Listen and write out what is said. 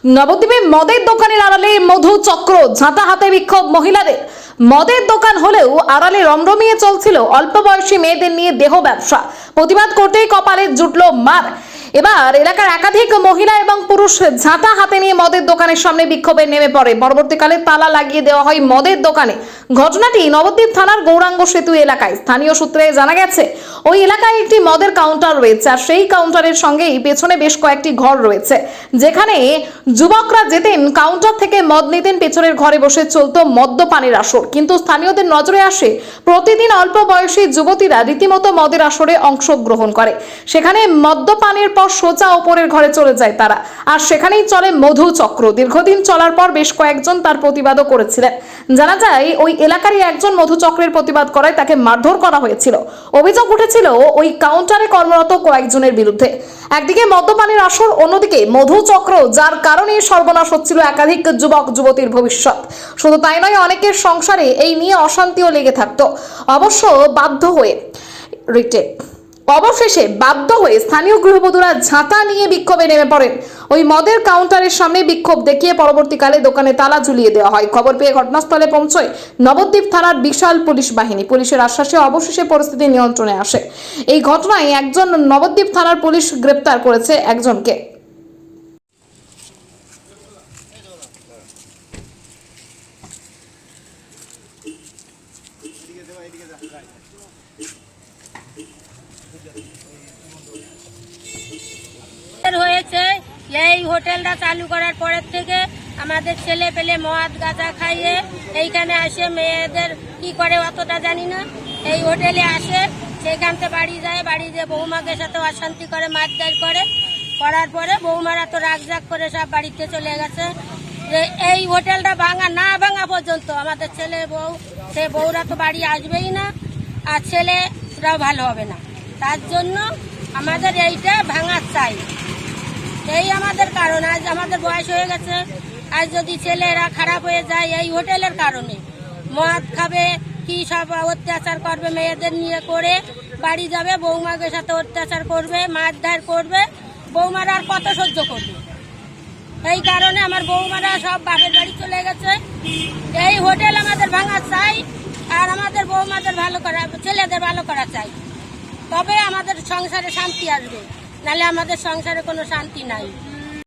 নবদ্বীপে মদের দোকানের আড়ালে মধু চক্র, ঝাঁটা হাতে বিক্ষোভ মহিলাদের। মদের দোকান হলেও আড়ালে রমরমিয়ে চলছিল অল্প বয়সী মেয়েদের নিয়ে দেহ ব্যবসা। প্রতিবাদ করতেই কপালে জুটল মার। এবার এলাকার একাধিক মহিলা এবং পুরুষ ঝাঁটা হাতে নিয়ে মদের দোকানের সামনে বিক্ষোভে নেমে পড়ে। পরবর্তীকালে তালা লাগিয়ে দেওয়া হয় মদের দোকানে। ঘটনাটি নবদ্বীপ থানার গৌরাঙ্গ সেতু এলাকায়। স্থানীয় সূত্রে জানা গেছে, ওই এলাকায় একটি মদের কাউন্টার রয়েছে, আর সেই কাউন্টারের সঙ্গেই পেছনে বেশ কয়েকটি ঘর রয়েছে, যেখানে যুবকরা যেতেন কাউন্টার থেকে মদ নিতেন। পেছনের ঘরে বসে চলতো মদ্যপানের আসর। কিন্তু স্থানীয়দের নজরে আসে প্রতিদিন অল্প বয়সী যুবতীরা রীতিমতো মদের আসরে অংশগ্রহণ করে। সেখানে মদ্যপানের পর সোজা ওপরের ঘরে চলে যায় তারা, আর সেখানেই চলে মধু চক্র। দীর্ঘদিন চলার পর বেশ কয়েকজন তার প্রতিবাদও করেছিলেন। জানা যায়, ওই এলাকারই একজন মধু চক্রের প্রতিবাদ করায় তাকে মারধর করা হয়েছিল। অভিযোগ উঠেছিল ওই কাউন্টারে কর্মরত কয়েকজনের বিরুদ্ধে। একদিকে মদ্যপানের আসর, অন্যদিকে মধু চক্র, যার কারণে সর্বনাশ হচ্ছিল একাধিক যুবক যুবতীর ভবিষ্যৎ। শুধু তাই নয়, অনেকের সংসারে এই নিয়ে অশান্তিও লেগে থাকতো। অবশেষে বাধ্য হয়ে স্থানীয় গৃহবধূরা ঝাঁটা নিয়ে বিক্ষোভে নেমে পড়েন। ওই মদের কাউন্টারের সামনে বিক্ষোভ দেখিয়ে পরবর্তীকালে দোকানে তালা ঝুলিয়ে দেওয়া হয়। খবর পেয়ে ঘটনাস্থলে পৌঁছয় নবদ্বীপ থানার বিশাল পুলিশ বাহিনী। পুলিশের আশ্বাসে অবশেষে পরিস্থিতি নিয়ন্ত্রণে আসে। এই ঘটনায় একজন নবদ্বীপ থানার পুলিশ গ্রেপ্তার করেছে একজনকে। হয়েছে এই হোটেলটা চালু করার পরের থেকে আমাদের ছেলে পেলে মদ গাঁজা খাইয়ে এইখানে আসে, মেয়েদের কি করে অতটা জানি না। এই হোটেলে আসে, সেখান থেকে বাড়ি যায়, বাড়ি যেয়ে বৌমাকে সাথে অশান্তি করে, মারধর করে, করার পরে বৌমারা তো রাগজাগ করে সব বাড়িতে চলে গেছে। যে এই হোটেলটা ভাঙা না ভাঙা পর্যন্ত আমাদের ছেলে বউ, সে বউরা তো বাড়ি আসবেই না, আর ছেলেরাও ভালো হবে না। তার জন্য আমাদের এইটা ভাঙার চাই। এই আমাদের কারণ, আজ আমাদের বয়স হয়ে গেছে, আজ যদি ছেলেরা খারাপ হয়ে যায় এই হোটেলের কারণে, মদ খাবে, কি সব অত্যাচার করবে, মেয়েদের নিয়ে করে বাড়ি যাবে, বৌমাকে সাথে অত্যাচার করবে, মারধর করবে, বৌমারা আর কত সহ্য করবে। এই কারণে আমার বৌমারা সব বাপের বাড়ি চলে গেছে। এই হোটেল আমাদের ভাঙা চাই, আর আমাদের বৌমাদের ভালো করা, ছেলেদের ভালো করা চাই, তবে আমাদের সংসারে শান্তি আসবে, নাহলে আমাদের সংসারে কোনো শান্তি নাই।